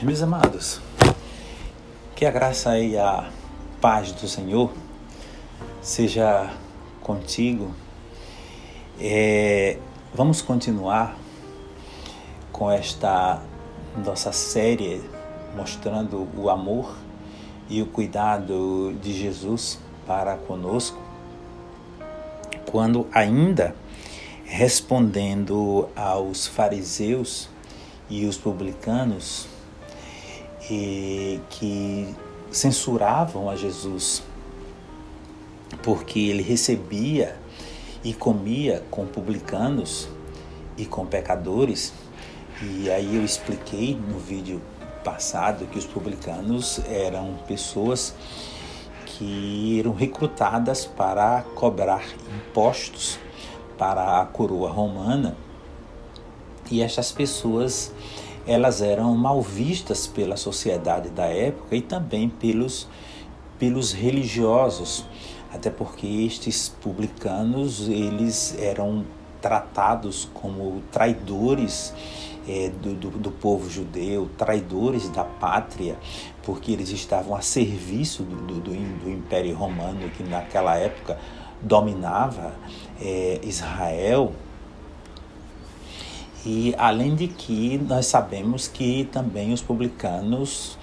Meus amados, que a graça e a paz do Senhor seja contigo. Vamos continuar com esta nossa série mostrando o amor e o cuidado de Jesus para conosco, quando ainda respondendo aos fariseus e os publicanos que censuravam a Jesus porque ele recebia e comia com publicanos e com pecadores. E aí eu expliquei no vídeo passado que os publicanos eram pessoas que eram recrutadas para cobrar impostos para a coroa romana, e estas pessoas elas eram mal vistas pela sociedade da época e também pelos religiosos, até porque estes publicanos eles eram tratados como traidores do povo judeu, traidores da pátria, porque eles estavam a serviço do Império Romano, que naquela época dominava Israel. E além de que nós sabemos que também os publicanos,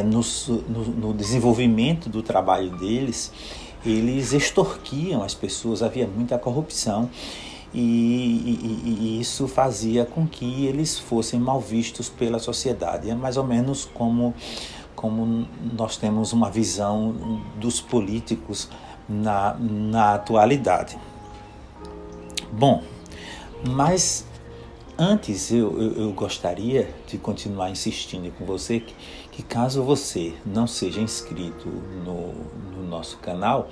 no desenvolvimento do trabalho deles, eles extorquiam as pessoas, havia muita corrupção, e isso fazia com que eles fossem mal vistos pela sociedade. É mais ou menos como nós temos uma visão dos políticos na atualidade. Bom, mas antes eu gostaria de continuar insistindo com você que caso você não seja inscrito no nosso canal,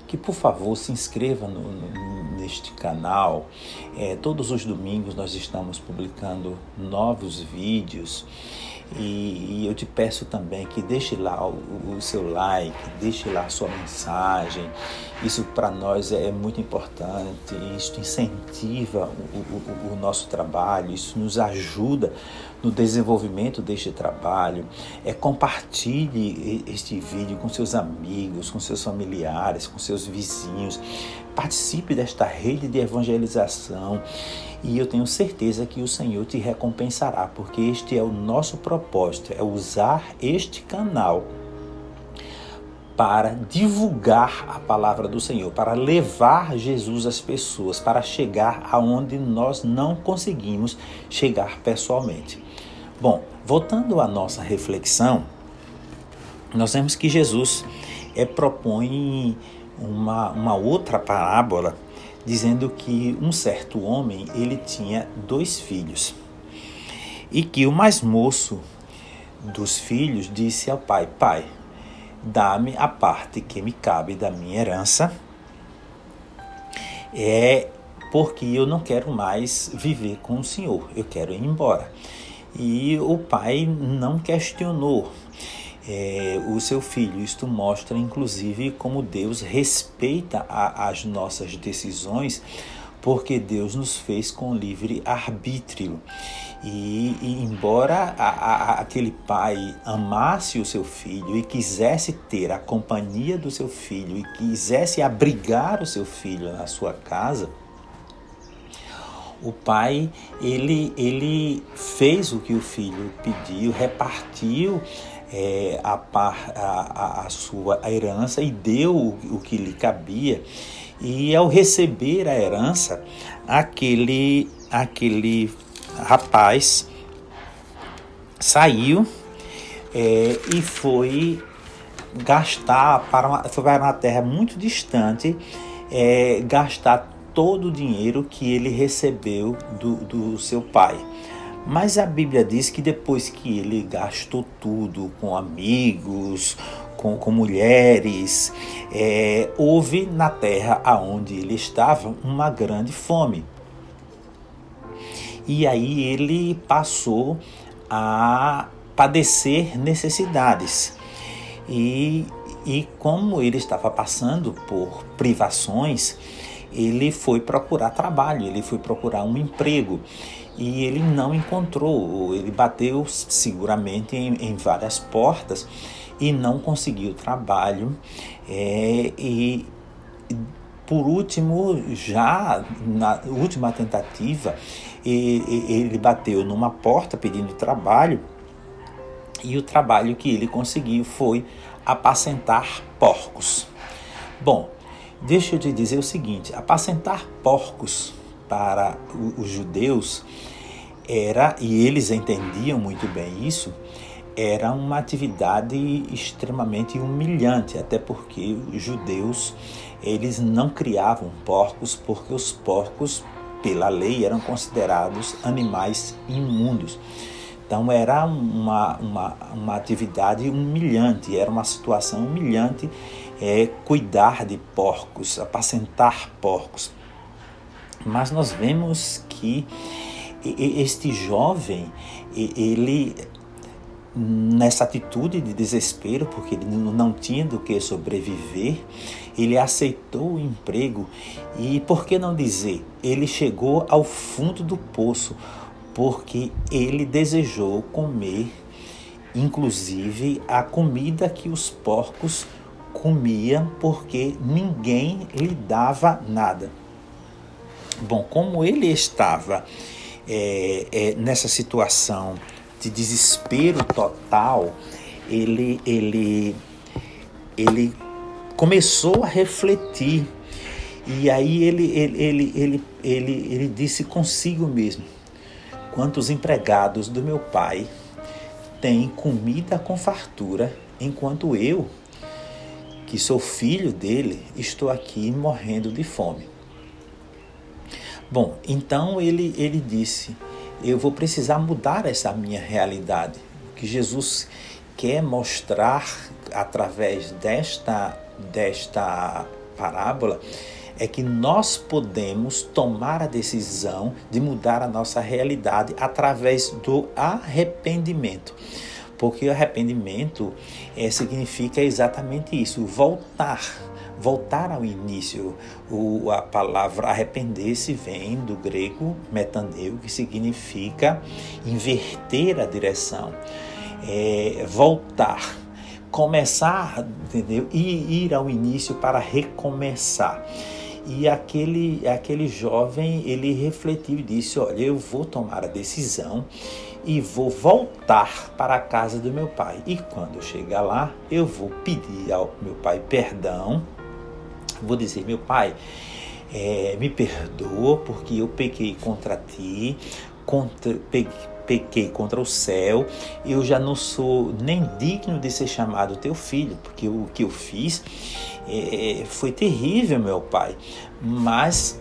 que por favor se inscreva neste canal. Todos os domingos nós estamos publicando novos vídeos, e eu te peço também que deixe lá o seu like, deixe lá a sua mensagem. Isso para nós é muito importante, isso incentiva o nosso trabalho, isso nos ajuda no desenvolvimento deste trabalho. Compartilhe este vídeo com seus amigos, com seus familiares, com seus vizinhos. Participe desta rede de evangelização e eu tenho certeza que o Senhor te recompensará, porque este é o nosso propósito, é usar este canal para divulgar a palavra do Senhor, para levar Jesus às pessoas, para chegar aonde nós não conseguimos chegar pessoalmente. Bom, voltando à nossa reflexão, nós vemos que Jesus propõe uma outra parábola, dizendo que um certo homem ele tinha 2 filhos, e que o mais moço dos filhos disse ao pai: Pai, dá-me a parte que me cabe da minha herança, porque eu não quero mais viver com o Senhor, eu quero ir embora. E o pai não questionou o seu filho. Isto mostra inclusive como Deus respeita as nossas decisões, porque Deus nos fez com livre arbítrio. E embora aquele pai amasse o seu filho e quisesse ter a companhia do seu filho e quisesse abrigar o seu filho na sua casa, o pai ele fez o que o filho pediu, repartiu a sua herança e deu o que lhe cabia. E ao receber a herança, aquele rapaz saiu e foi gastar foi para uma terra muito distante, gastar todo o dinheiro que ele recebeu do seu pai. Mas a Bíblia diz que depois que ele gastou tudo com amigos, com mulheres, houve na terra aonde ele estava uma grande fome. E aí ele passou a padecer necessidades. E como ele estava passando por privações, ele foi procurar trabalho, ele foi procurar um emprego. e ele não encontrou. Ele bateu seguramente em várias portas e não conseguiu trabalho. E por último, já na última tentativa, ele bateu numa porta pedindo trabalho, e o trabalho que ele conseguiu foi apacentar porcos. Bom, deixa eu te dizer o seguinte: apacentar porcos para os judeus era, e eles entendiam muito bem isso, era uma atividade extremamente humilhante, até porque os judeus, eles não criavam porcos, porque os porcos, pela lei, eram considerados animais imundos. Então era uma atividade humilhante, era uma situação humilhante, cuidar de porcos, apacentar porcos. Mas nós vemos que este jovem, ele, nessa atitude de desespero, porque ele não tinha do que sobreviver, ele aceitou o emprego e, por que não dizer, ele chegou ao fundo do poço, porque ele desejou comer, inclusive, a comida que os porcos comiam, porque ninguém lhe dava nada. Bom, como ele estava nessa situação de desespero total, ele começou a refletir, e aí ele disse consigo mesmo: quantos empregados do meu pai têm comida com fartura, enquanto eu, que sou filho dele, estou aqui morrendo de fome. Bom, então ele disse: eu vou precisar mudar essa minha realidade. O que Jesus quer mostrar através desta parábola é que nós podemos tomar a decisão de mudar a nossa realidade através do arrependimento. Porque o arrependimento significa exatamente isso: voltar ao início. A palavra arrepender-se vem do grego metaneu, que significa inverter a direção, voltar, começar, entendeu? E ir ao início para recomeçar. E aquele jovem, ele refletiu e disse: olha, eu vou tomar a decisão e vou voltar para a casa do meu pai. E quando eu chegar lá, eu vou pedir ao meu pai perdão. Vou dizer: meu pai, me perdoa porque eu pequei contra ti, pequei contra o céu, eu já não sou nem digno de ser chamado teu filho, porque o que eu fiz foi terrível, meu pai, mas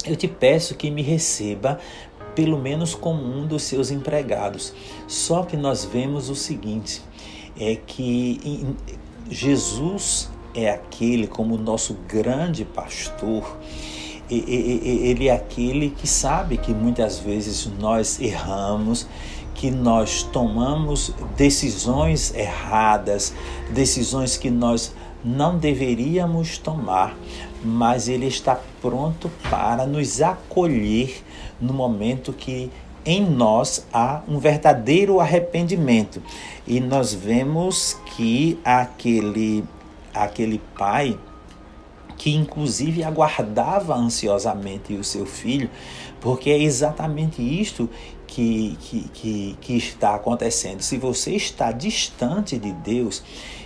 eu te peço que me receba pelo menos como um dos seus empregados. Só que nós vemos o seguinte, que Jesus é aquele, como nosso grande pastor, ele é aquele que sabe que muitas vezes nós erramos, que nós tomamos decisões erradas, decisões que nós não deveríamos tomar, mas ele está pronto para nos acolher no momento que em nós há um verdadeiro arrependimento. E nós vemos que aquele pai, que inclusive aguardava ansiosamente o seu filho, porque é exatamente isto que está acontecendo. Se você está distante de Deus,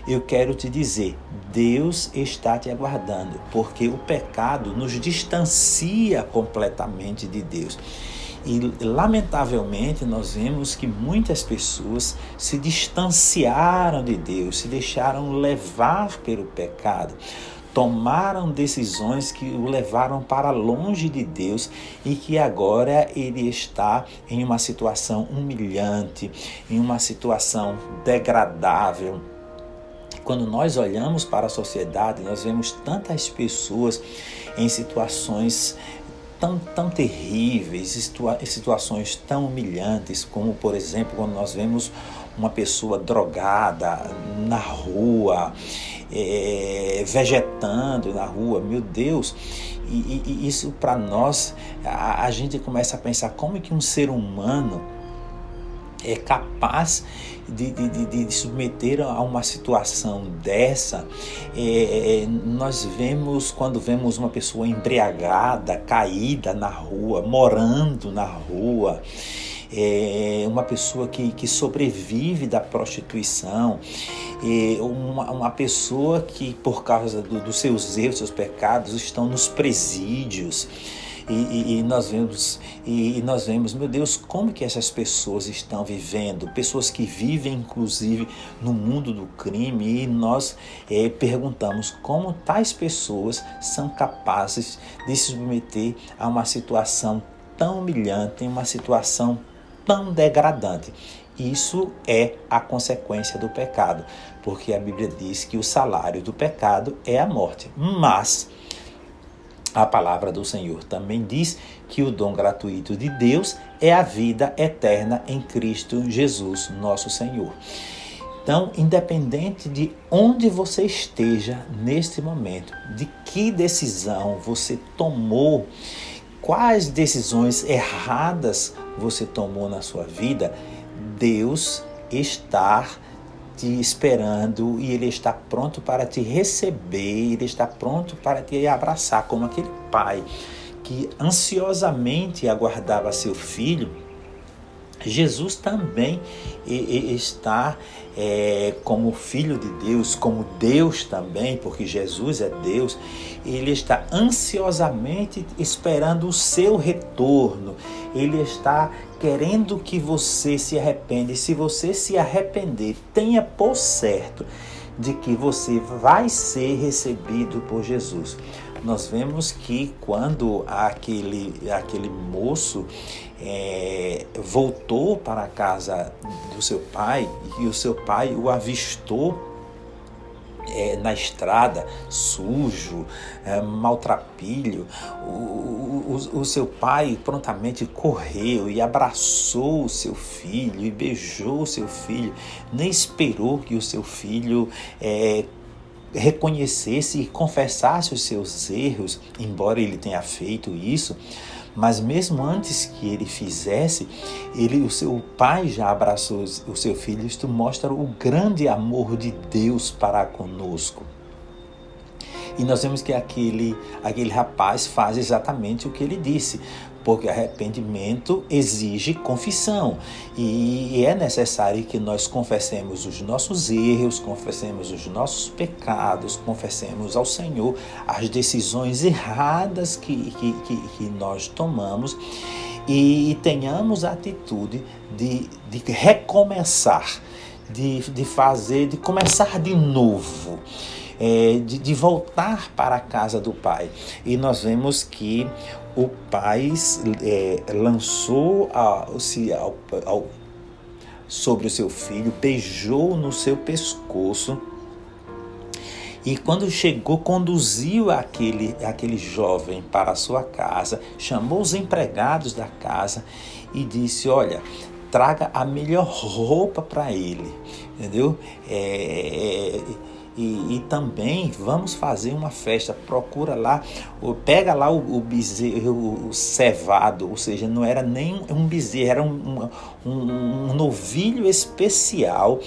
eu quero te dizer, Deus está te aguardando, porque o pecado nos distancia completamente de Deus. E, lamentavelmente, nós vemos que muitas pessoas se distanciaram de Deus, se deixaram levar pelo pecado, tomaram decisões que o levaram para longe de Deus e que agora ele está em uma situação humilhante, em uma situação degradável. Quando nós olhamos para a sociedade, nós vemos tantas pessoas em situações tão terríveis, situações tão humilhantes, como, por exemplo, quando nós vemos uma pessoa drogada na rua, vegetando na rua, meu Deus. E isso para nós, a gente começa a pensar como é que um ser humano é capaz de submeter a uma situação dessa. Nós vemos, quando vemos uma pessoa embriagada, caída na rua, morando na rua, uma pessoa que sobrevive da prostituição, uma pessoa que por causa dos seus erros, seus pecados, estão nos presídios. E nós vemos, meu Deus, como que essas pessoas estão vivendo, pessoas que vivem inclusive no mundo do crime, e nós perguntamos como tais pessoas são capazes de se submeter a uma situação tão humilhante, uma situação tão degradante. Isso é a consequência do pecado, porque a Bíblia diz que o salário do pecado é a morte, mas a palavra do Senhor também diz que o dom gratuito de Deus é a vida eterna em Cristo Jesus, nosso Senhor. Então, independente de onde você esteja neste momento, de que decisão você tomou, quais decisões erradas você tomou na sua vida, Deus está te esperando e Ele está pronto para te receber, Ele está pronto para te abraçar, como aquele pai que ansiosamente aguardava seu filho. Jesus também está como Filho de Deus, como Deus também, porque Jesus é Deus. Ele está ansiosamente esperando o seu retorno. Ele está querendo que você se arrependa. E se você se arrepender, tenha por certo de que você vai ser recebido por Jesus. Nós vemos que quando aquele moço voltou para a casa do seu pai, e o seu pai o avistou na estrada, sujo, maltrapilho, o seu pai prontamente correu e abraçou o seu filho e beijou o seu filho, nem esperou que o seu filho reconhecesse e confessasse os seus erros, embora ele tenha feito isso. Mas mesmo antes que ele fizesse, o seu pai já abraçou o seu filho. Isto mostra o grande amor de Deus para conosco. E nós vemos que aquele rapaz faz exatamente o que ele disse, porque arrependimento exige confissão. E é necessário que nós confessemos os nossos erros, confessemos os nossos pecados, confessemos ao Senhor as decisões erradas que nós tomamos e tenhamos a atitude de recomeçar, de começar de novo. De voltar para a casa do pai. E nós vemos que o pai lançou sobre o seu filho, beijou no seu pescoço, e quando chegou, conduziu aquele jovem para a sua casa, chamou os empregados da casa e disse: olha, traga a melhor roupa para ele, entendeu? E também vamos fazer uma festa, procura lá, pega lá o bezerro cevado, ou seja, não era nem um bezerro, era um novilho especial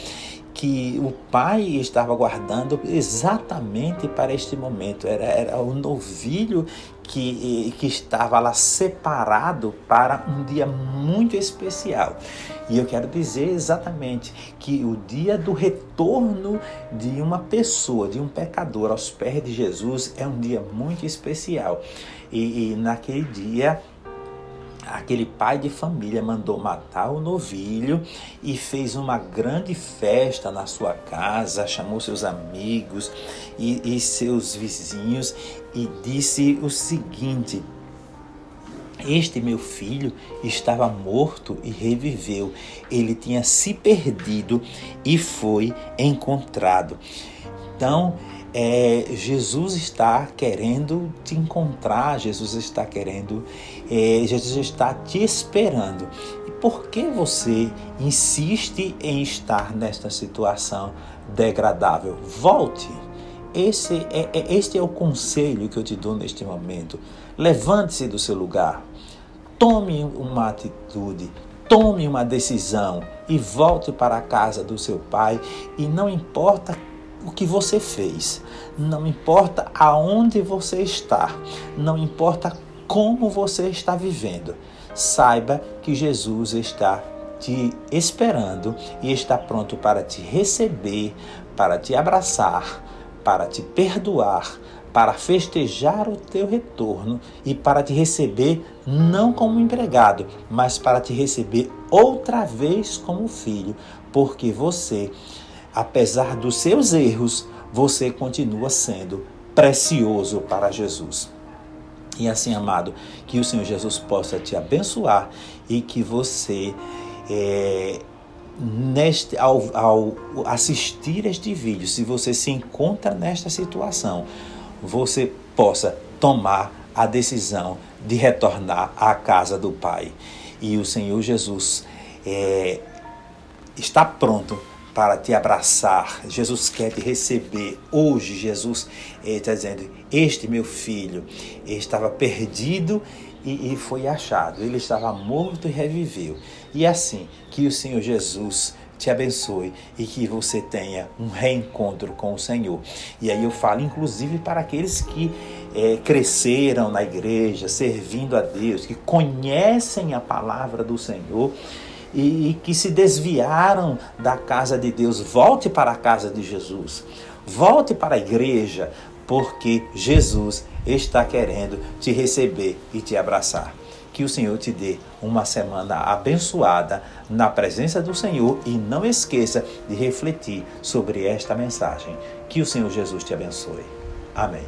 que o pai estava guardando exatamente para este momento. Era o novilho que estava lá separado para um dia muito especial. E eu quero dizer exatamente que o dia do retorno de uma pessoa, de um pecador aos pés de Jesus, é um dia muito especial. E naquele dia, aquele pai de família mandou matar o novilho e fez uma grande festa na sua casa, chamou seus amigos e seus vizinhos e disse o seguinte: este meu filho estava morto e reviveu, ele tinha se perdido e foi encontrado. Então, Jesus está querendo te encontrar, Jesus está te esperando. E por que você insiste em estar nesta situação degradável? Volte Este é o conselho que eu te dou neste momento. Levante-se do seu lugar, tome uma atitude, tome uma decisão e volte para a casa do seu pai. E não importa o que você fez, não importa aonde você está, não importa como você está vivendo, saiba que Jesus está te esperando e está pronto para te receber, para te abraçar, para te perdoar, para festejar o teu retorno e para te receber não como empregado, mas para te receber outra vez como filho, porque você, apesar dos seus erros, você continua sendo precioso para Jesus. E assim, amado, que o Senhor Jesus possa te abençoar e que você, ao assistir este vídeo, se você se encontra nesta situação, você possa tomar a decisão de retornar à casa do Pai. E o Senhor Jesus está pronto para te abraçar. Jesus quer te receber. Hoje Jesus está dizendo, este meu filho estava perdido e foi achado. Ele estava morto e reviveu. E assim, que o Senhor Jesus te abençoe e que você tenha um reencontro com o Senhor. E aí eu falo inclusive para aqueles que cresceram na igreja, servindo a Deus, que conhecem a palavra do Senhor, e que se desviaram da casa de Deus. Volte para a casa de Jesus, volte para a igreja, porque Jesus está querendo te receber e te abraçar. Que o Senhor te dê uma semana abençoada na presença do Senhor e não esqueça de refletir sobre esta mensagem. Que o Senhor Jesus te abençoe. Amém.